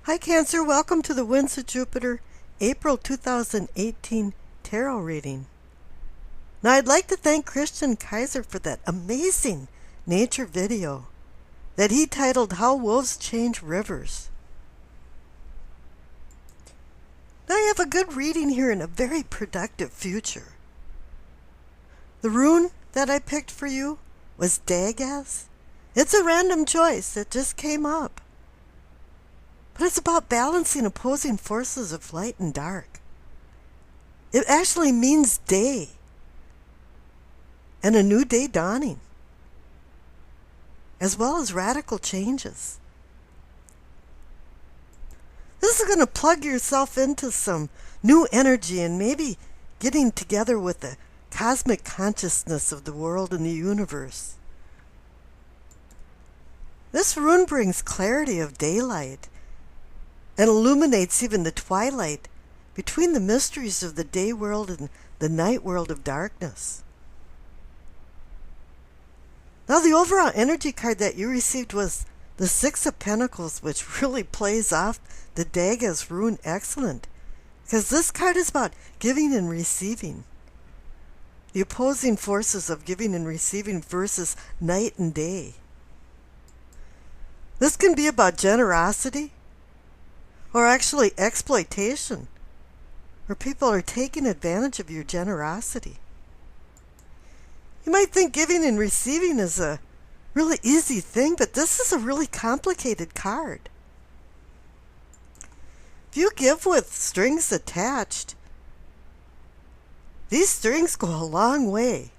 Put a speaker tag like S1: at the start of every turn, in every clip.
S1: Hi Cancer, welcome to the Winds of Jupiter April 2018 Tarot reading. Now I'd like to thank Christian Kaiser for that amazing nature video that he titled How Wolves Change Rivers. Now I have a good reading here and a very productive future. The rune that I picked for you was Dagaz. It's a random choice that just came up. But it's about balancing opposing forces of light and dark. It actually means day. And a new day dawning. As well as radical changes. This is going to plug yourself into some new energy and maybe getting together with the cosmic consciousness of the world and the universe. This rune brings clarity of daylight and illuminates even the twilight between the mysteries of the day world and the night world of darkness. Now the overall energy card that you received was the Six of Pentacles, which really plays off the Dagaz Rune excellent, because this card is about giving and receiving. The opposing forces of giving and receiving versus night and day. This can be about generosity, or actually exploitation, where people are taking advantage of your generosity. You might think giving and receiving is a really easy thing, but this is a really complicated card. If you give with strings attached, these strings go a long way.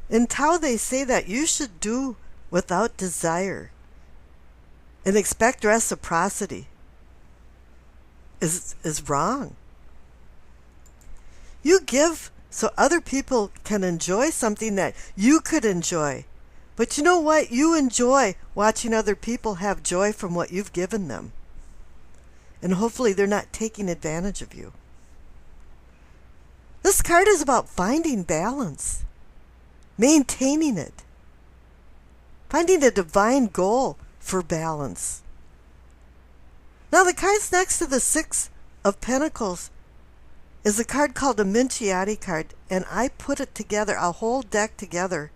S1: In Tao they say that you should do without desire and expect reciprocity is wrong. You give so other people can enjoy something that you could enjoy. But you know what? You enjoy watching other people have joy from what you've given them. And hopefully they're not taking advantage of you. This card is about finding balance, maintaining it, finding a divine goal for balance. Now the cards next to the Six of Pentacles is a card called a Minciati card, and I put it together, a whole deck together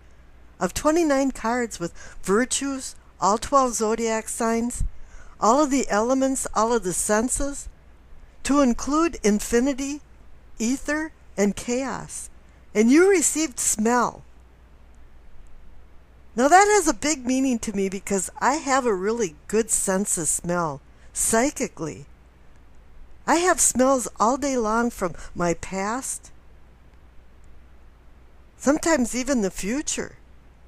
S1: of 29 cards with virtues, all 12 zodiac signs, all of the elements, all of the senses, to include infinity, ether, and chaos. And you received smell. Now that has a big meaning to me because I have a really good sense of smell, psychically. I have smells all day long from my past, sometimes even the future.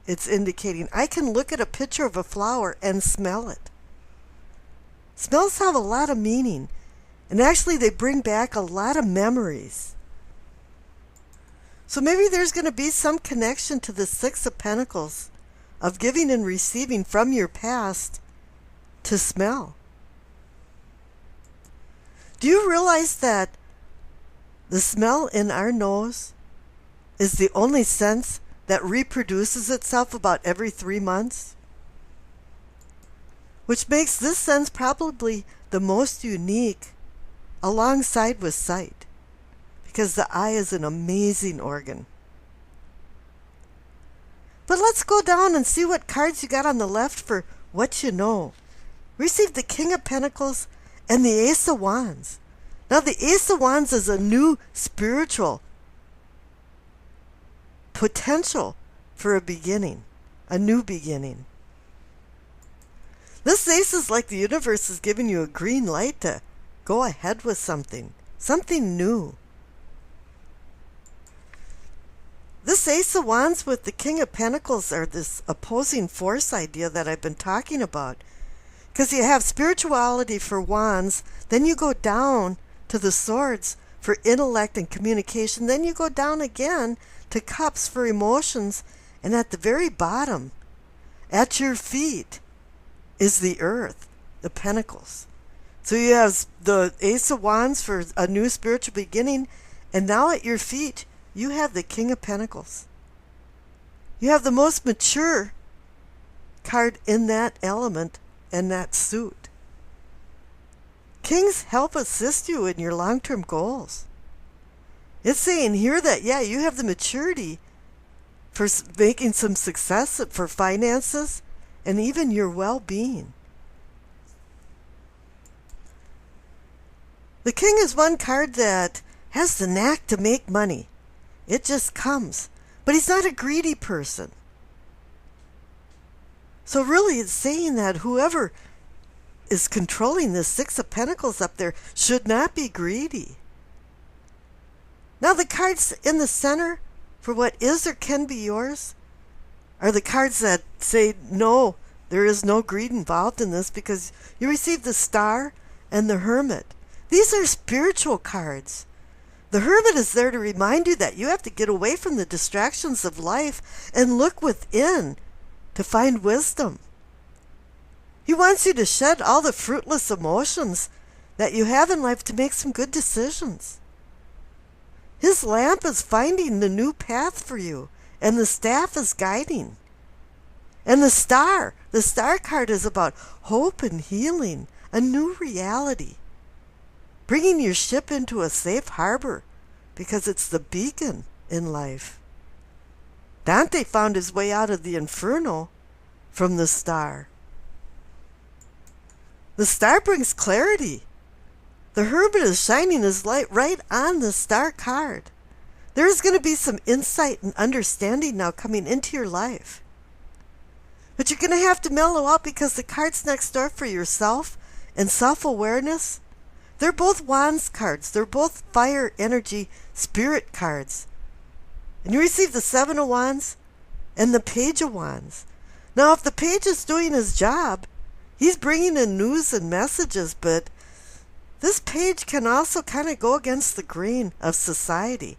S1: It's indicating I can look at a picture of a flower and smell it. Smells have a lot of meaning, and actually they bring back a lot of memories. So maybe there's going to be some connection to the Six of Pentacles of giving and receiving from your past to smell. Do you realize that the smell in our nose is the only sense that reproduces itself about every 3 months? Which makes this sense probably the most unique alongside with sight, because the eye is an amazing organ. But let's go down and see what cards you got on the left for what you know. Received the King of Pentacles and the Ace of Wands. Now the Ace of Wands is a new spiritual potential for a beginning, a new beginning. This ace is like the universe is giving you a green light to go ahead with something new. This Ace of Wands with the King of Pentacles are this opposing force idea that I've been talking about. Because you have spirituality for wands, then you go down to the swords for intellect and communication, then you go down again to cups for emotions, and at the very bottom, at your feet, is the earth, the pentacles. So you have the Ace of Wands for a new spiritual beginning, and now at your feet, you have the King of Pentacles. You have the most mature card in that element and that suit. Kings help assist you in your long-term goals. It's saying here that, yeah, you have the maturity for making some success for finances and even your well-being. The King is one card that has the knack to make money. It just comes. But he's not a greedy person. So really it's saying that whoever is controlling this Six of Pentacles up there should not be greedy. Now the cards in the center for what is or can be yours are the cards that say no, there is no greed involved in this, because you receive the Star and the Hermit. These are spiritual cards. The Hermit is there to remind you that you have to get away from the distractions of life and look within to find wisdom. He wants you to shed all the fruitless emotions that you have in life to make some good decisions. His lamp is finding the new path for you, and the staff is guiding. And the Star card is about hope and healing, a new reality. Bringing your ship into a safe harbor, because it's the beacon in life. Dante found his way out of the inferno from the Star. The Star brings clarity. The Hermit is shining his light right on the Star card. There is going to be some insight and understanding now coming into your life. But you're going to have to mellow out, because the cards next door for yourself and self-awareness, they're both Wands cards. They're both fire energy spirit cards. And you receive the Seven of Wands and the Page of Wands. Now, if the Page is doing his job, he's bringing in news and messages, but this Page can also kind of go against the grain of society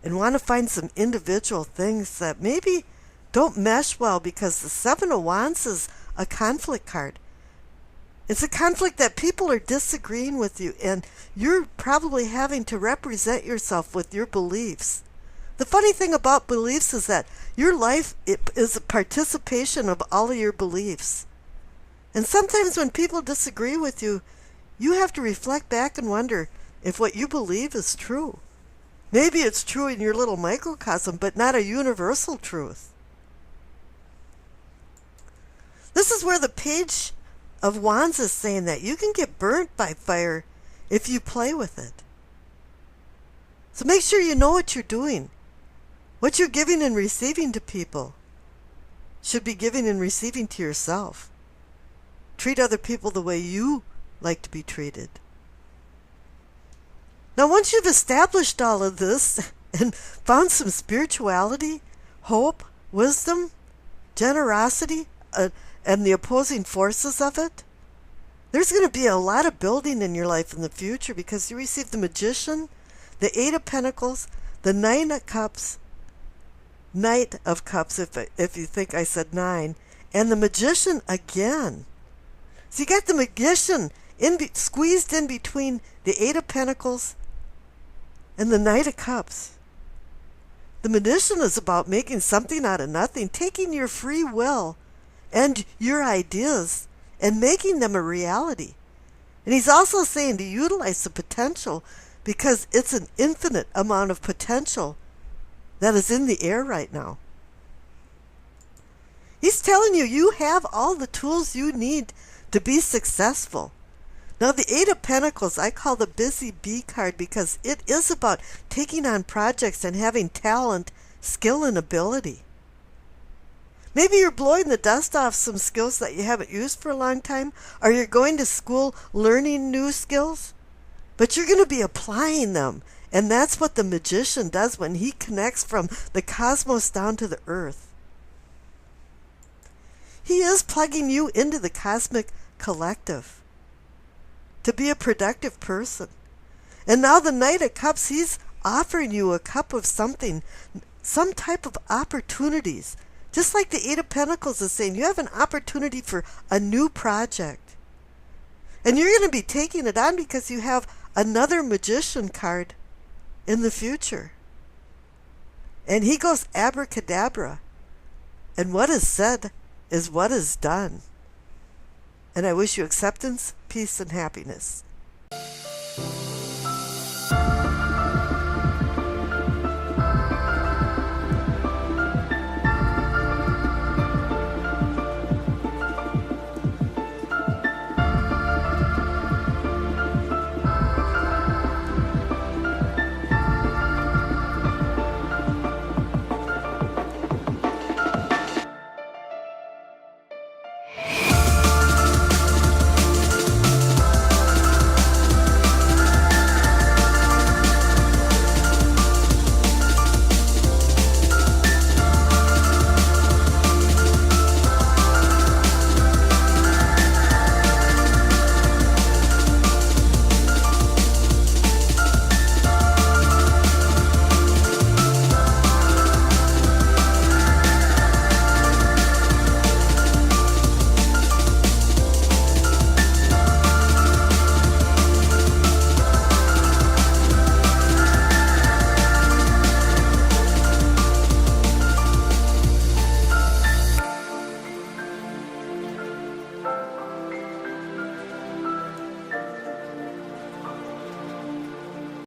S1: and want to find some individual things that maybe don't mesh well, because the Seven of Wands is a conflict card. It's a conflict that people are disagreeing with you, and you're probably having to represent yourself with your beliefs. The funny thing about beliefs is that your life is a participation of all of your beliefs. And sometimes when people disagree with you, you have to reflect back and wonder if what you believe is true. Maybe it's true in your little microcosm, but not a universal truth. This is where the Page of Wands is saying that you can get burnt by fire if you play with it. So make sure you know what you're doing. What you're giving and receiving to people should be giving and receiving to yourself. Treat other people the way you like to be treated. Now, once you've established all of this and found some spirituality, hope, wisdom, generosity, and the opposing forces of it, there's going to be a lot of building in your life in the future, because you receive the Magician, the Eight of Pentacles, the Knight of Cups, if you think I said 9, and the Magician again. So you got the Magician squeezed in between the Eight of Pentacles and the Knight of Cups. The Magician is about making something out of nothing, taking your free will and your ideas and making them a reality. And he's also saying to utilize the potential, because it's an infinite amount of potential that is in the air right now. He's telling you, you have all the tools you need to be successful. Now, the Eight of Pentacles, I call the busy bee card, because it is about taking on projects and having talent, skill, and ability. Maybe you're blowing the dust off some skills that you haven't used for a long time, or you're going to school learning new skills, but you're going to be applying them. And that's what the magician does when he connects from the cosmos down to the earth. He is plugging you into the cosmic collective to be a productive person. And now the Knight of Cups, he's offering you a cup of something, some type of opportunities. Just like the Eight of Pentacles is saying, you have an opportunity for a new project. And you're going to be taking it on because you have another magician card in the future. And he goes abracadabra. And what is said is what is done. And I wish you acceptance, peace, and happiness.